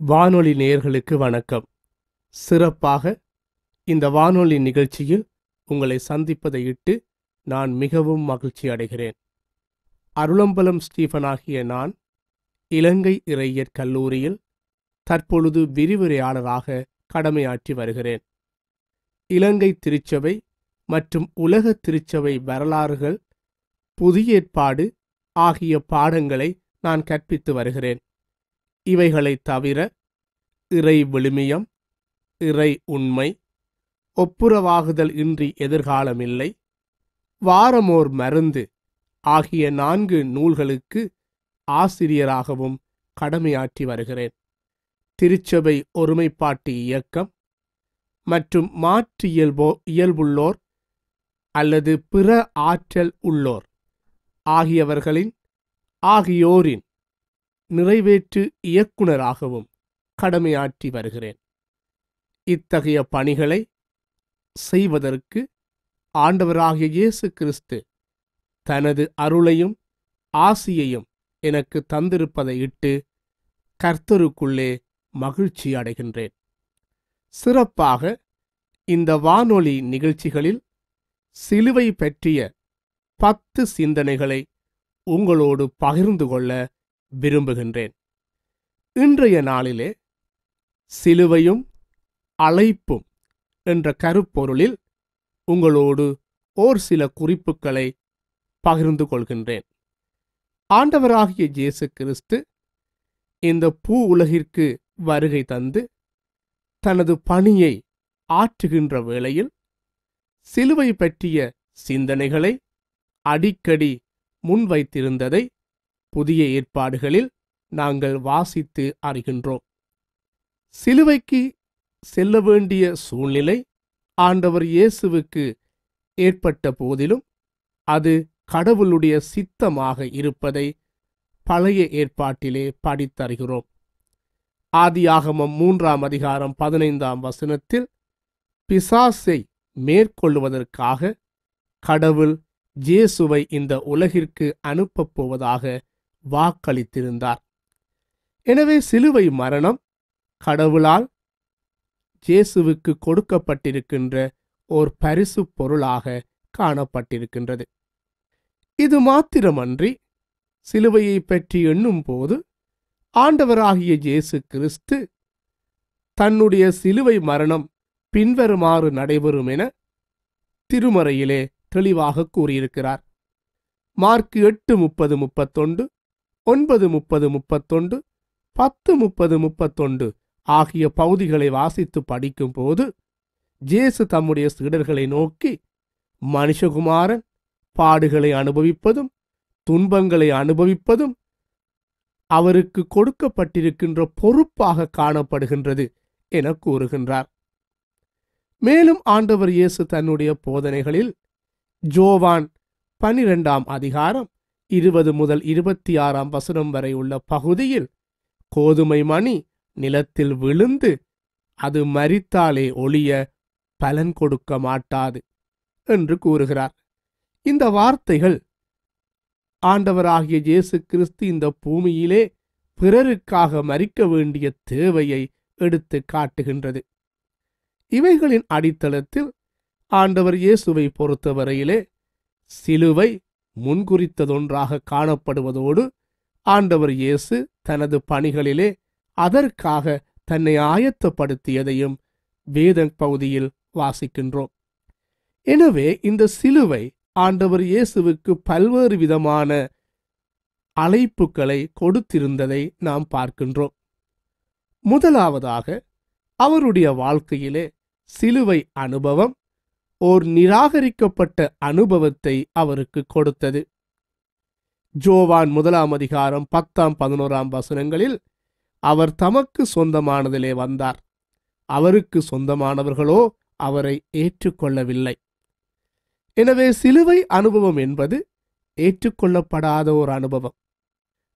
வானொலி நேயர்களுக்கு வணக்கம். சிறப்பாக இந்த வானொலி நிகழ்ச்சியில் உங்களை சந்திப்பதையிட்டு நான் மிகவும் மகிழ்ச்சி அடைகிறேன். அருளம்பலம் ஸ்டீபனாகிய நான் இலங்கை இறையியற் கல்லூரியில் தற்பொழுது விரிவுரையாளராக கடமையாற்றி வருகிறேன். இலங்கை திருச்சபை மற்றும் உலக திருச்சபை வரலாறுகள், புதிய ஏற்பாடு ஆகிய பாடங்களை நான் கற்பித்து வருகிறேன். இவைகளை தவிர இறை விழுமியம், இறை உண்மை, ஒப்புரவாகுதல் இன்றி எதிர்காலமில்லை, வாரமோர் மருந்து ஆகிய 4 நூல்களுக்கு ஆசிரியராகவும் கடமையாற்றி வருகிறேன். திருச்சபை ஒருமைப்பாட்டு இயக்கம் மற்றும் மாற்று இயல்புள்ளோர் அல்லது பிற ஆற்றல் உள்ளோர் ஆகியோரின் நிறைவேற்று இயக்குனராகவும் கடமையாற்றி வருகிறேன். இத்தகைய பணிகளை செய்வதற்கு ஆண்டவராகிய இயேசு கிறிஸ்து தனது அருளையும் ஆசியையும் எனக்கு தந்திருப்பதையிட்டு கர்த்தருக்குள்ளே மகிழ்ச்சி அடைகின்றேன். சிறப்பாக இந்த வானொலி நிகழ்ச்சிகளில் சிலுவை பற்றிய 10 சிந்தனைகளை உங்களோடு பகிர்ந்து கொள்ள விரும்புகின்றேன். இன்றைய நாளிலே சிலுவையும் அழைப்பும் என்ற கருப்பொருளில் உங்களோடு சில குறிப்புகளை பகிர்ந்து கொள்கின்றேன். ஆண்டவராகிய இயேசு கிறிஸ்து இந்த பூ உலகிற்கு வருகை தந்து தனது பணியை ஆற்றுகின்ற வேளையில் சிலுவை பற்றிய சிந்தனைகளை அடிக்கடி முன்வைத்திருந்ததை புதிய ஏற்பாடுகளில் நாங்கள் வாசித்து அறிகின்றோம். சிலுவைக்கு செல்ல வேண்டிய சூழ்நிலை ஆண்டவர் இயேசுவுக்கு ஏற்பட்ட போதிலும் அது கடவுளுடைய சித்தமாக இருப்பதை பழைய ஏற்பாட்டிலே படித்தறிகிறோம். ஆதியாகமம் 3 அதிகாரம் 15 பிசாசை மேற்கொள்வதற்காக கடவுள் இயேசுவை இந்த உலகிற்கு அனுப்பப் போவதாக வாக்களித்திருந்தார். எனவே சிலுவை மரணம் கடவுளால் இயேசுவுக்கு கொடுக்கப்பட்டிருக்கின்ற ஓர் பரிசு பொருளாக காணப்பட்டிருக்கின்றது. இது மாத்திரமன்றி சிலுவையை பற்றி எண்ணும் போது ஆண்டவராகிய இயேசு கிறிஸ்து தன்னுடைய சிலுவை மரணம் பின்வருமாறு நடைபெறும் என திருமறையிலே தெளிவாக கூறியிருக்கிறார். மார்க்கு 8:30-31, 9:30-31, 10:30-31 ஆகிய பகுதிகளை வாசித்து படிக்கும் போது இயேசு தம்முடைய சீடர்களை நோக்கி, மனுஷகுமாரன் பாடுகளை அனுபவிப்பதும் துன்பங்களை அனுபவிப்பதும் அவருக்கு கொடுக்கப்பட்டிருக்கின்ற பொறுப்பாக காணப்படுகின்றது என கூறுகின்றார். மேலும் ஆண்டவர் இயேசு தன்னுடைய போதனைகளில் யோவான் 12 அதிகாரம் 20-26 வரை உள்ள பகுதியில் கோதுமை மணி நிலத்தில் விழுந்து அது மரித்தாலே ஒழிய பலன் கொடுக்க மாட்டாது என்று கூறுகிறார். இந்த வார்த்தைகள் ஆண்டவராகிய இயேசு கிறிஸ்து இந்த பூமியிலே பிறருக்காக மரிக்க வேண்டிய தேவையை எடுத்து காட்டுகின்றது. இவைகளின் அடித்தளத்தில் ஆண்டவர் இயேசுவை பொறுத்தவரையிலே சிலுவை முன்குறித்ததொன்றாக காணப்படுவதோடு ஆண்டவர் இயேசு தனது பணிகளிலே அதற்காக தன்னை ஆயத்தப்படுத்தியதையும் வேத பகுதியில் வாசிக்கின்றோம். எனவே இந்த சிலுவை ஆண்டவர் இயேசுவுக்கு பல்வேறு விதமான அழைப்புகளை கொடுத்திருந்ததை நாம் பார்க்கின்றோம். முதலாவதாக அவருடைய வாழ்க்கையிலே சிலுவை அனுபவம் ஓர் நிராகரிக்கப்பட்ட அனுபவத்தை அவருக்கு கொடுத்தது. யோவான் 1 அதிகாரம் 10-11 அவர் தமக்கு சொந்தமானதிலே வந்தார், அவருக்கு சொந்தமானவர்களோ அவரை ஏற்றுக்கொள்ளவில்லை. எனவே சிலுவை அனுபவம் என்பது ஏற்றுக்கொள்ளப்படாத ஒரு அனுபவம்,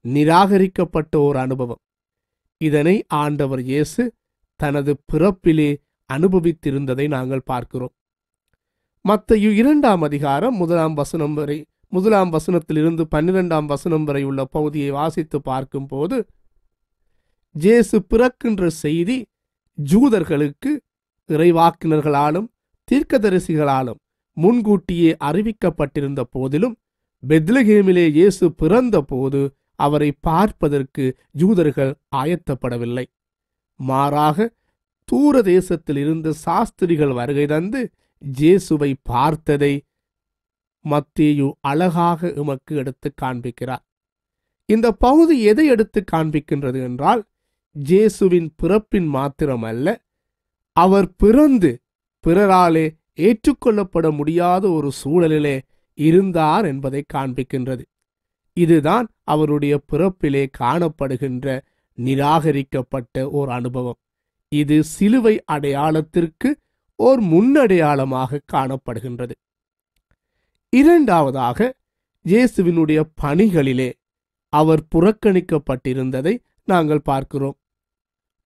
நிராகரிக்கப்பட்ட ஒரு அனுபவம். இதனை ஆண்டவர் இயேசு தனது பிறப்பிலே அனுபவித்திருந்ததை நாங்கள் பார்க்கிறோம். மத்தேயு 2 அதிகாரம் 1 வசனத்திலிருந்து 12 வரை உள்ள பகுதியை வாசித்து பார்க்கும் போது இயேசு பிறக்கின்ற செய்தி ஜூதர்களுக்கு இறைவாக்கினர்களாலும் தீர்க்கதரிசிகளாலும் முன்கூட்டியே அறிவிக்கப்பட்டிருந்த போதிலும் பெத்லகேமிலே இயேசு பிறந்த போது அவரை பார்ப்பதற்கு ஜூதர்கள் ஆயத்தப்படவில்லை. மாறாக தூர தேசத்தில் இருந்த சாஸ்திரிகள் வருகை தந்து இயேசுவை பார்த்ததை மத்தேயு அழகாக எமக்கு எடுத்து காண்பிக்கிறார். இந்த பகுதி எதை எடுத்து காண்பிக்கின்றது என்றால், இயேசுவின் பிறப்பின் மாத்திரமல்ல, அவர் பிறந்து பிறராலே ஏற்றுக்கொள்ளப்பட முடியாத ஒரு சூழலிலே இருந்தார் என்பதை காண்பிக்கின்றது. இதுதான் அவருடைய பிறப்பிலே காணப்படுகின்ற நிராகரிக்கப்பட்ட ஓர் அனுபவம். இது சிலுவை அடையாளத்திற்கு ஓர் முன்னடையாளமாக காணப்படுகின்றது. இரண்டாவதாக, இயேசுவினுடைய பணிகளிலே அவர் புறக்கணிக்கப்பட்டிருந்ததை நாங்கள் பார்க்கிறோம்.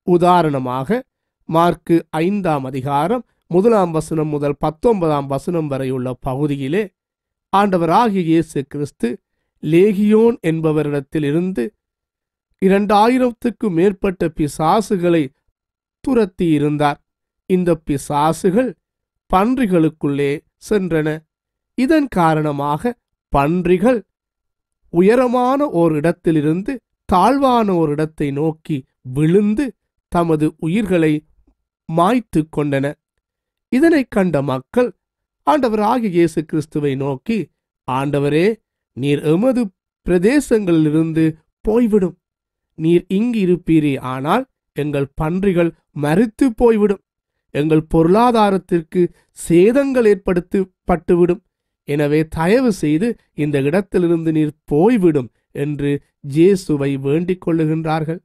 உதாரணமாக மார்க்கு 5ஆம் அதிகாரம் 1ஆம் வசனம் முதல் 19ஆம் வசனம் வரையுள்ள பகுதியிலே ஆண்டவராகிய இயேசு கிறிஸ்து லேகியோன் என்பவரிடத்தில் இருந்து 2000க்கும் மேற்பட்ட பிசாசுகளை துரத்தி இருந்தார். இந்த பிசாசுகள் பன்றிகளுக்குள்ளே சென்றன. இதன் காரணமாக பன்றிகள் உயரமான ஓர் இடத்திலிருந்து தாழ்வான ஓர் இடத்தை நோக்கி விழுந்து தமது உயிர்களை மாய்த்து கொண்டன. இதனை கண்ட மக்கள் ஆண்டவராகிய இயேசு கிறிஸ்துவை நோக்கி, ஆண்டவரே, நீர் எமது பிரதேசங்களிலிருந்து போய்விடும். நீர் இங்கு இருப்பீரே, ஆனால் எங்கள் பன்றிகள் மரித்து போய்விடும். எங்கள் பொருளாதாரத்திற்கு சேதங்கள் ஏற்படுத்தப்பட்டுவிடும். எனவே தயவு செய்து இந்த இடத்திலிருந்து நீர் போய்விடும் என்று இயேசுவை வேண்டிக் கொள்ளுகின்றார்கள்.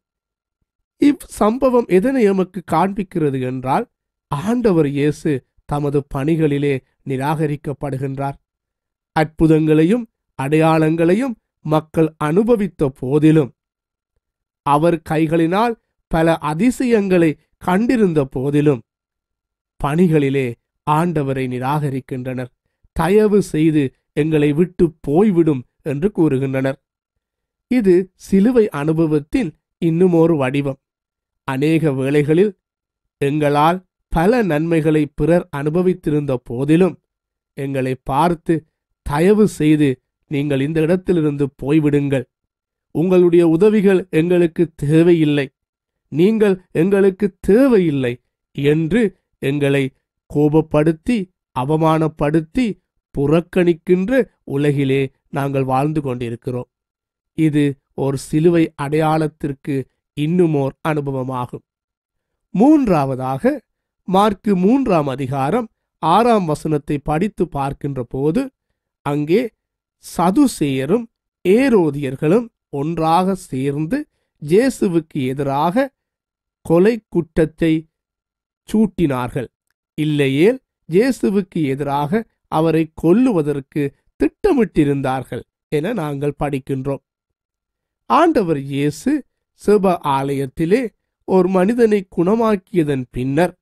இச்சம்பவம் எதனை எமக்கு காண்பிக்கிறது என்றால், ஆண்டவர் இயேசு தமது பணிகளிலே நிராகரிக்கப்படுகின்றார். அற்புதங்களையும் அடையாளங்களையும் மக்கள் அனுபவித்த போதிலும், அவர் கைகளினால் பல அதிசயங்களை கண்டிருந்த போதிலும் பணிகளிலே ஆண்டவரை நிராகரிக்கின்றனர். தயவு செய்து எங்களை விட்டு போய்விடும் என்று கூறுகின்றனர். இது சிலுவை அனுபவத்தின் இன்னுமொரு வடிவம். அநேக வேளைகளில் எங்களால் பல நன்மைகளை பிறர் அனுபவித்திருந்த போதிலும் எங்களை பார்த்து, தயவு செய்து நீங்கள் இந்த இடத்திலிருந்து போய்விடுங்கள், உங்களுடைய உதவிகள் எங்களுக்கு தேவையில்லை, நீங்கள் எங்களுக்கு தேவையில்லை என்று எங்களை கோபப்படுத்தி அவமானப்படுத்தி புறக்கணிக்கின்ற உலகிலே நாங்கள் வாழ்ந்து கொண்டிருக்கிறோம். இது ஒரு சிலுவை அடையாளத்திற்கு இன்னுமோர் அனுபவமாகும். மூன்றாவதாக, மார்க்கு 3ஆம் அதிகாரம் 6ஆம் வசனத்தை படித்து பார்க்கின்ற போது, அங்கே சதுசேயரும் ஏரோதியர்களும் ஒன்றாக சேர்ந்து இயேசுவுக்கு எதிராக கொலை குற்றத்தை சூட்டினார்கள். இல்லையேல் இயேசுவுக்கு எதிராக அவரை கொல்லுவதற்கு திட்டமிட்டிருந்தார்கள் என நாங்கள் படிக்கின்றோம். ஆண்டவர் இயேசு செப ஆலயத்திலே ஒரு மனிதனை குணமாக்கியதன் பின்னர்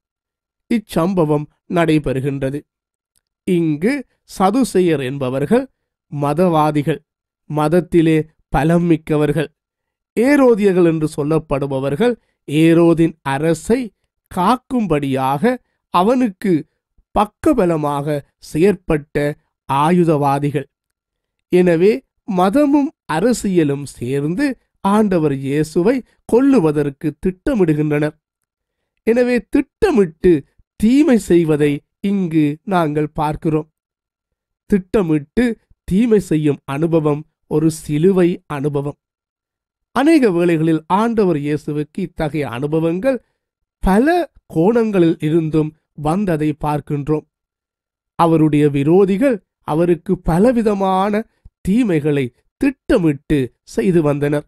இச்சம்பவம் நடைபெறுகின்றது. இங்கு சதுசேயர் என்பவர்கள் மதவாதிகள், மதத்திலே பலம் மிக்கவர்கள். ஏரோதியர்கள் என்று சொல்லப்படுபவர்கள் ஏரோதின் அரசை காக்கும்படியாக அவனுக்கு பக்கபலமாக செயற்பட்ட ஆயுதவாதிகள். எனவே மதமும் அரசியலும் சேர்ந்து ஆண்டவர் இயேசுவை கொல்லுவதற்கு திட்டமிடுகின்றனர். எனவே திட்டமிட்டு தீமை செய்வதை இங்கு நாங்கள் பார்க்கிறோம். திட்டமிட்டு தீமை செய்யும் அனுபவம் ஒரு சிலுவை அனுபவம். அநேக வேளைகளில் ஆண்டவர் இயேசுவுக்கு இத்தகைய அனுபவங்கள் பல கோணங்களில் இருந்தும் வந்ததை பார்க்கின்றோம். அவருடைய விரோதிகள் அவருக்கு பலவிதமான தீமைகளை திட்டமிட்டு செய்து வந்தனர்.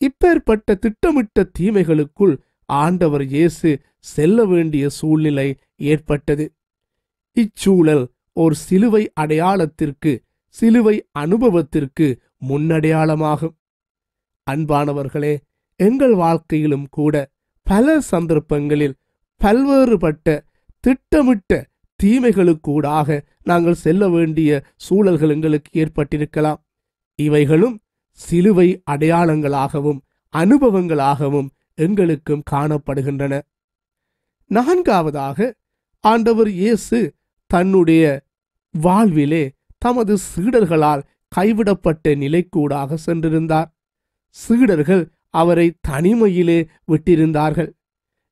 இப்பேற்பட்ட திட்டமிட்ட தீமைகளுக்குள் ஆண்டவர் இயேசு செல்ல வேண்டிய சூழ்நிலை ஏற்பட்டது. இச்சூழல் ஒரு சிலுவை அடையாளத்திற்கு, சிலுவை அனுபவத்திற்கு முன்னடையாளமாகும். அன்பானவர்களே, எங்கள் வாழ்க்கையிலும் கூட பல சந்தர்ப்பங்களில் பல்வேறுபட்ட திட்டமிட்ட தீமைகளுக்கூடாக நாங்கள் செல்ல வேண்டிய சூழல்கள் எங்களுக்கு ஏற்பட்டிருக்கலாம். இவைகளும் சிலுவை அடையாளங்களாகவும் அனுபவங்களாகவும் எங்களுக்கும் காணப்படுகின்றன. நான்காவதாக, ஆண்டவர் இயேசு தன்னுடைய வாழ்விலே தமது சீடர்களால் கைவிடப்பட்ட நிலைக்கூடாக சென்றிருந்தார். சீடர்கள் அவரை தனிமையிலே விட்டிருந்தார்கள்.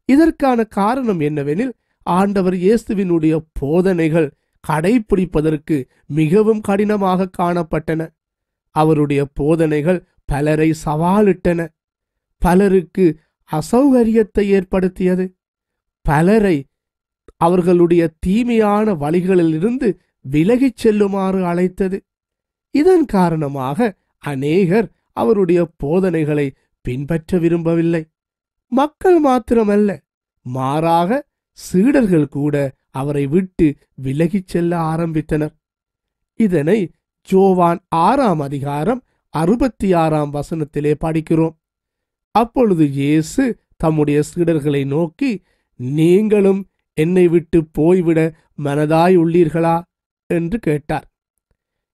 இதற்கான காரணம் என்னவெனில், ஆண்டவர் இயேசுவினுடைய போதனைகள் கடைப்பிடிப்பதற்கு மிகவும் கடினமாக காணப்பட்டன. அவருடைய போதனைகள் பலரை சவாலிட்டன, பலருக்கு அசௌகரியத்தை ஏற்படுத்தியது, பலரை அவர்களுடைய தீமையான வழிகளிலிருந்து விலகிச் செல்லுமாறு அழைத்தது. இதன் காரணமாக அநேகர் அவருடைய போதனைகளை பின்பற்ற விரும்பவில்லை. மக்கள் மாத்திரமல்ல, மாறாக சீடர்கள் கூட அவரை விட்டு விலகிச் செல்ல ஆரம்பித்தனர். இதனை யோவான் 6ஆம் அதிகாரம் 66ஆம் வசனத்திலே படிக்கிறோம். அப்பொழுது இயேசு தம்முடைய சீடர்களை நோக்கி, நீங்களும் என்னை விட்டு போய்விட மனதாய் உள்ளீர்களா என்று கேட்டார்.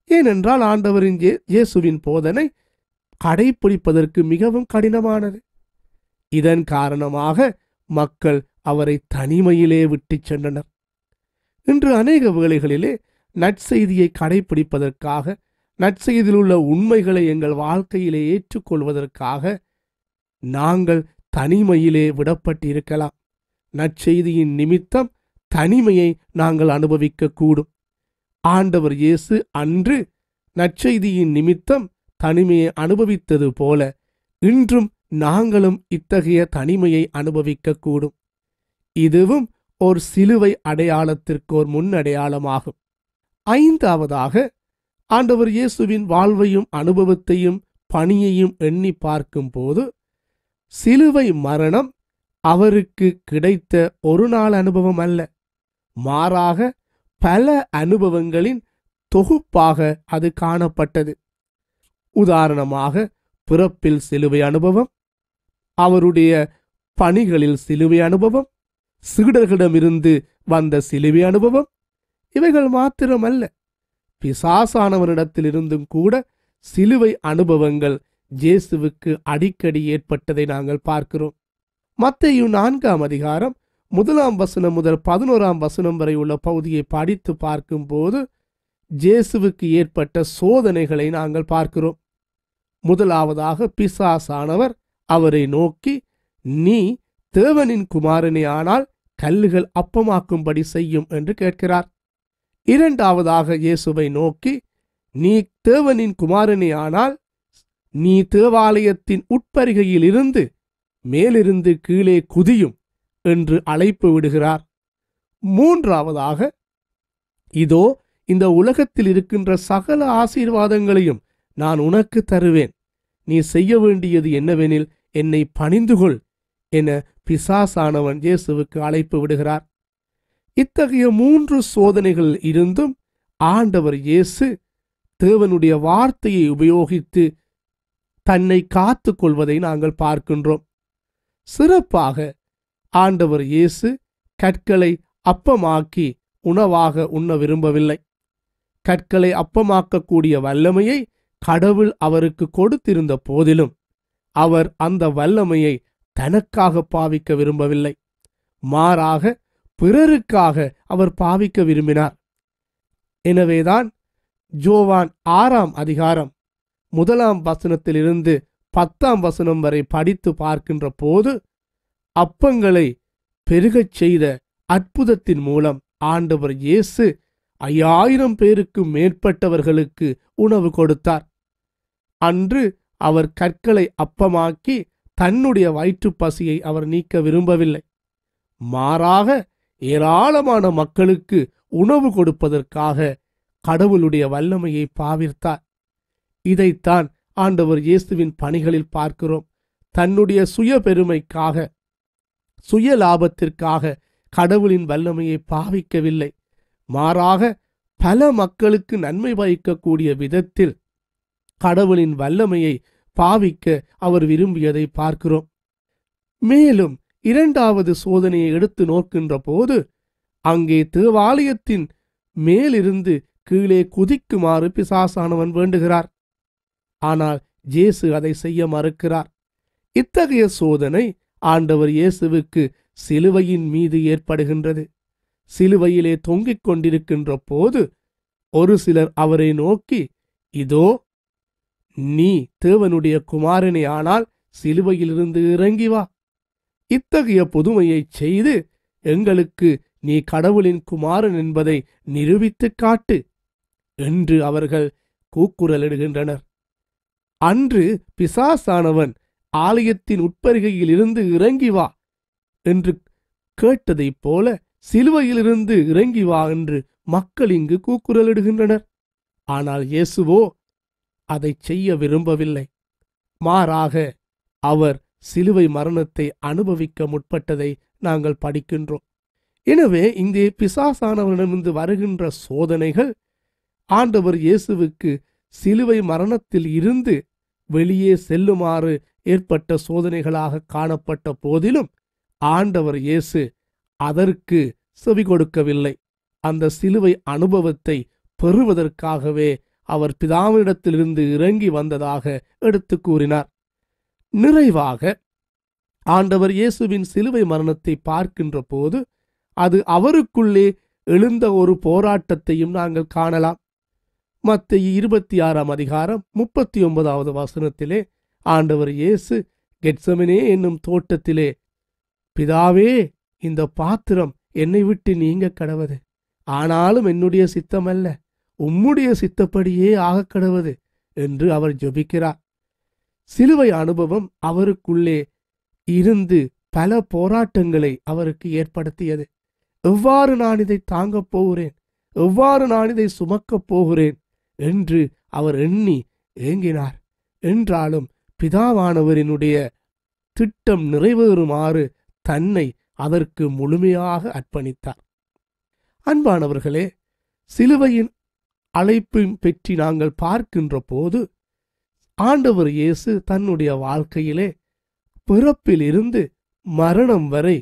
ஏனென்றால் ஆண்டவரின் இயேசுவின் போதனை கடைப்பிடிப்பதற்கு மிகவும் கடினமானது. இதன் காரணமாக மக்கள் அவரை தனிமையிலே விட்டுச் சென்றனர். இன்று அநேக வேளைகளிலே நற்செய்தியை கடைப்பிடிப்பதற்காக, நற்செய்தியில் உள்ள உண்மைகளை எங்கள் வாழ்க்கையிலே ஏற்றுக்கொள்வதற்காக நாங்கள் தனிமையிலே விடப்பட்டிருக்கலாம். நற்செய்தியின் நிமித்தம் தனிமையை நாங்கள் அனுபவிக்க கூடும். ஆண்டவர் இயேசு அன்று நற்செய்தியின் நிமித்தம் தனிமையை அனுபவித்தது போல இன்றும் நாங்களும் இத்தகைய தனிமையை அனுபவிக்க கூடும். இதுவும் ஒரு சிலுவை அடையாளத்திற்கு ஒரு முன்னடையாளமாகும். ஐந்தாவதாக, ஆண்டவர் இயேசுவின் வாழ்வையும் அனுபவத்தையும் பணியையும் எண்ணி பார்க்கும் போது, சிலுவை மரணம் அவருக்கு கிடைத்த ஒரு நாள் அனுபவம் அல்ல, மாறாக பல அனுபவங்களின் தொகுப்பாக அது காணப்பட்டது. உதாரணமாக, பிறப்பில் சிலுவை அனுபவம், அவருடைய பணிகளில் சிலுவை அனுபவம், சீடர்களிடமிருந்து வந்த சிலுவை அனுபவம். இவைகள் மாத்திரமல்ல, பிசாசானவரிடத்திலிருந்தும் கூட சிலுவை அனுபவங்கள் இயேசுவுக்கு அடிக்கடி ஏற்பட்டதை நாங்கள் பார்க்கிறோம். மத்தேயு 4ஆம் அதிகாரம் 1ஆம் வசனம் முதல் 11ஆம் வசனம் வரை உள்ள பகுதியை படித்து பார்க்கும் போது இயேசுவுக்கு ஏற்பட்ட சோதனைகளை நாங்கள் பார்க்கிறோம். முதலாவதாக, பிசாசானவர் அவரை நோக்கி, நீ தேவனின் குமாரனே ஆனால் கல்லுகள் அப்பமாக்கும்படி செய்யும் என்று கேட்கிறார். இரண்டாவதாக, இயேசுவை நோக்கி, நீ தேவனின் குமாரனே ஆனால் நீ தேவாலயத்தின் உட்பரிகையில் இருந்து மேலிருந்து கீழே குதியும் என்று அழைப்பு விடுகிறார். மூன்றாவதாக, இதோ இந்த உலகத்தில் இருக்கின்ற சகல ஆசீர்வாதங்களையும் நான் உனக்கு தருவேன், நீ செய்ய வேண்டியது என்னவெனில் என்னை பணிந்துகொள் என பிசாசானவன் இயேசுவுக்கு அழைப்பு விடுகிறார். இத்தகைய 3 சோதனைகள் இருந்தும் ஆண்டவர் இயேசு தேவனுடைய வார்த்தையை உபயோகித்து தன்னை காத்து கொள்வதை நாங்கள் பார்க்கின்றோம். சிறப்பாக ஆண்டவர் இயேசு கற்களை அப்பமாக்கி உணவாக உண்ண விரும்பவில்லை. கற்களை அப்பமாக்கக்கூடிய வல்லமையை கடவுள் அவருக்கு கொடுத்திருந்த போதிலும் அவர் அந்த வல்லமையை தனக்காக பாவிக்க விரும்பவில்லை. மாறாக பிறருக்காக அவர் பாவிக்க விரும்பினார். எனவேதான் யோவான் 6ஆம் அதிகாரம் 1ஆம் வசனத்திலிருந்து 10ஆம் வசனம் வரை படித்து பார்க்கின்ற போது, அப்பங்களை பெருகச் செய்த அற்புதத்தின் மூலம் ஆண்டவர் இயேசு 5000 பேருக்கு மேற்பட்டவர்களுக்கு உணவு கொடுத்தார். அன்று அவர் கற்களை அப்பமாக்கி தன்னுடைய வயிற்றுப் பசியை அவர் நீக்க விரும்பவில்லை. மாறாக ஏராளமான மக்களுக்கு உணவு கொடுப்பதற்காக கடவுளுடைய வல்லமையை பாவித்தார். இதைத்தான் ஆண்டவர் இயேசுவின் பணிகளில் பார்க்கிறோம். தன்னுடைய சுய பெருமைக்காக, சுய லாபத்திற்காக கடவுளின் வல்லமையை பாவிக்கவில்லை. மாறாக பல மக்களுக்கு நன்மை பயக்கக்கூடிய விதத்தில் கடவுளின் வல்லமையை பாவிக்க அவர் விரும்பியதை பார்க்கிறோம். மேலும் 2வது சோதனையை எடுத்து நோக்கின்ற போது, அங்கே தேவாலயத்தின் மேலிருந்து கீழே குதிக்குமாறு பிசாசானவன் வேண்டுகிறார். ஆனால் இயேசு அதை செய்ய மறுக்கிறார். இத்தகைய சோதனை ஆண்டவர் இயேசுவுக்கு சிலுவையின் மீது ஏற்படுகின்றது. சிலுவையிலே தொங்கிக் கொண்டிருக்கின்ற போது ஒரு சிலர் அவரை நோக்கி, இதோ நீ தேவனுடைய குமாரனே, ஆனால் சிலுவையிலிருந்து இறங்கி வா, இத்தகைய புதுமையைச் செய்து எங்களுக்கு நீ கடவுளின் குமாரன் என்பதை நிரூபித்துக் காட்டு என்று அவர்கள் கூக்குரலிடுகின்றனர். அன்று பிசாசானவன் ஆலயத்தின் உட்பருகையில் இருந்து இறங்கி வா என்று கேட்டதைப் போல சிலுவையிலிருந்து இறங்கி வா என்று மக்கள் இங்கு கூக்குரலிடுகின்றனர். ஆனால் இயேசுவோ அதை செய்ய விரும்பவில்லை. மாறாக அவர் சிலுவை மரணத்தை அனுபவிக்க முற்பட்டதை நாங்கள் படிக்கின்றோம். எனவே இங்கே பிசாசானவனிடமிருந்து வருகின்ற சோதனைகள் ஆண்டவர் இயேசுவுக்கு சிலுவை மரணத்தில் இருந்து வெளியே செல்லுமாறு ஏற்பட்ட சோதனைகளாக காணப்பட்ட போதிலும் ஆண்டவர் இயேசு அதற்கு செவி கொடுக்கவில்லை. அந்த சிலுவை அனுபவத்தை பெறுவதற்காகவே அவர் பிதாவினிடத்திலிருந்து இறங்கி வந்ததாக எடுத்து கூறினார். நிறைவாக ஆண்டவர் இயேசுவின் சிலுவை மரணத்தை பார்க்கின்ற போது அது அவருக்குள்ளே எழுந்த ஒரு போராட்டத்தையும் நாங்கள் காணலாம். மத்தேயு 26ஆம் அதிகாரம் 39வது வசனத்திலே ஆண்டவர் இயேசு கெத்செமனே என்னும் தோட்டத்திலே, பிதாவே, இந்த பாத்திரம் என்னை விட்டு நீங்க கடவது, ஆனாலும் என்னுடைய சித்தமல்ல, உம்முடைய சித்தப்படியே ஆகக் கடவது என்று அவர் ஜெபிக்கிறார். சிலுவை அனுபவம் அவருக்குள்ளே இருந்து பல போராட்டங்களை அவருக்கு ஏற்படுத்தியது. எவ்வாறு நான் இதை தாங்கப் போகிறேன், எவ்வாறு நான் இதை சுமக்கப் போகிறேன் என்று அவர் எண்ணி ஏங்கினார். என்றாலும் பிதாவானவரினுடைய திட்டம் நிறைவேறுமாறு தன்னை அதற்கு முழுமையாக அர்ப்பணித்தார். அன்பானவர்களே, சிலுவையின் அழைப்பை பற்றி நாங்கள் பார்க்கின்ற போது ஆண்டவர் இயேசு தன்னுடைய வாழ்க்கையிலே பிறப்பிலிருந்து மரணம் வரை,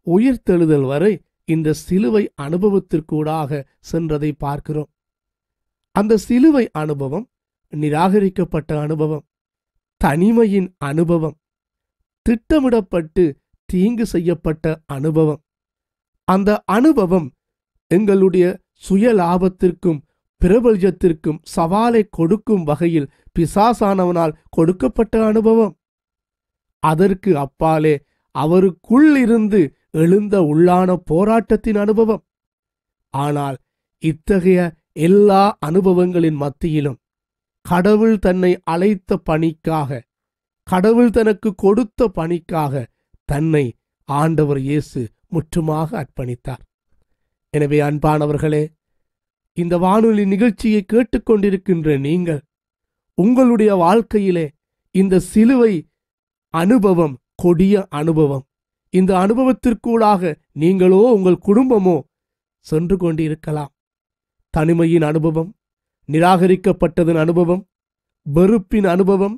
உயிர்த்தெழுதல் வரை இந்த சிலுவை அனுபவத்திற்கூடாக சென்றதை பார்க்கிறோம். அந்த சிலுவை அனுபவம் நிராகரிக்கப்பட்ட அனுபவம், தனிமையின் அனுபவம், திட்டமிடப்பட்டு தீங்கு செய்யப்பட்ட அனுபவம். அந்த அனுபவம் எங்களுடைய சுய லாபத்திற்கும் பிரபல்யத்திற்கும் சவாலை கொடுக்கும் வகையில் பிசாசானவனால் கொடுக்கப்பட்ட அனுபவம். அதற்கு அப்பாலே அவருக்குள் இருந்து எழுந்த உள்ளான போராட்டத்தின் அனுபவம். ஆனால் இத்தகைய எல்லா அனுபவங்களின் மத்தியிலும் கடவுள் தன்னை அழைத்த பணிக்காக, கடவுள் தனக்கு கொடுத்த பணிக்காக தன்னை ஆண்டவர் இயேசு முற்றுமாக அர்ப்பணித்தார். எனவே அன்பானவர்களே, இந்த வானொலி நிகழ்ச்சியை கேட்டுக்கொண்டிருக்கின்ற நீங்கள் உங்களுடைய வாழ்க்கையிலே இந்த சிலுவை அனுபவம் கொடிய அனுபவம், இந்த அனுபவத்திற்கூடாக நீங்களோ உங்கள் குடும்பமோ சென்று கொண்டிருக்கலாம். தனிமையின் அனுபவம், நிராகரிக்கப்பட்டதன் அனுபவம், வெறுப்பின் அனுபவம்,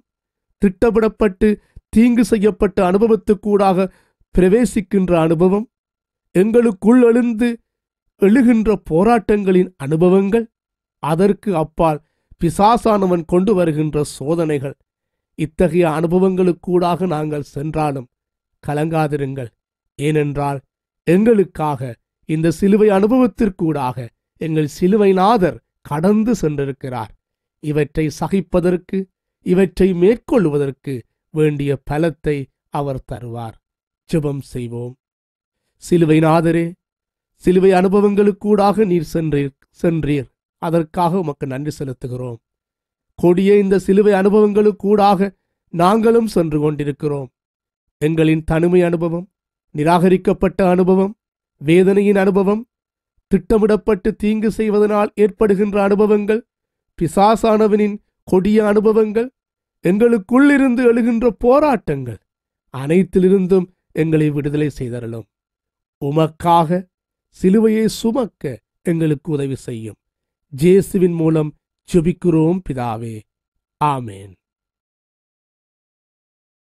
திட்டமிடப்பட்டு தீங்கு செய்யப்பட்ட அனுபவத்துக்கூடாக பிரவேசிக்கின்ற அனுபவம், எங்களுக்குள் எழுகின்ற போராட்டங்களின் அனுபவங்கள், அதற்கு அப்பால் பிசாசானவன் கொண்டு வருகின்ற சோதனைகள். இத்தகைய அனுபவங்களுக்கூடாக நாங்கள் சென்றாலும் கலங்காதிருங்கள். ஏனென்றால் எங்களுக்காக இந்த சிலுவை அனுபவத்திற்கூடாக எங்கள் சிலுவைநாதர் கடந்து சென்றிருக்கிறார். இவற்றை சகிப்பதற்கு, இவற்றை மேற்கொள்வதற்கு வேண்டிய பலத்தை அவர் தருவார். ஜெபம் செய்வோம். சிலுவைநாதரே, சிலுவை அனுபவங்களுக்கூடாக நீர் சென்றீர். அதற்காக உமக்கு நன்றி செலுத்துகிறோம். கொடிய இந்த சிலுவை அனுபவங்களுக்கூடாக நாங்களும் சென்று கொண்டிருக்கிறோம். எங்களின் தனிமை அனுபவம், நிராகரிக்கப்பட்ட அனுபவம், வேதனையின் அனுபவம், திட்டமிடப்பட்டு தீங்கு செய்வதனால் ஏற்படுகின்ற அனுபவங்கள், பிசாசானவனின் கொடிய அனுபவங்கள், எங்களுக்குள்ளிருந்து எழுகின்ற போராட்டங்கள் அனைத்திலிருந்தும் எங்களை விடுதலை செய்தருளும். உமக்காக சிலுவையை சுமக்க எங்களுக்கு உதவி செய்யும். இயேசுவின் மூலம் ஜெபிக்கிறோம் பிதாவே. ஆமேன்.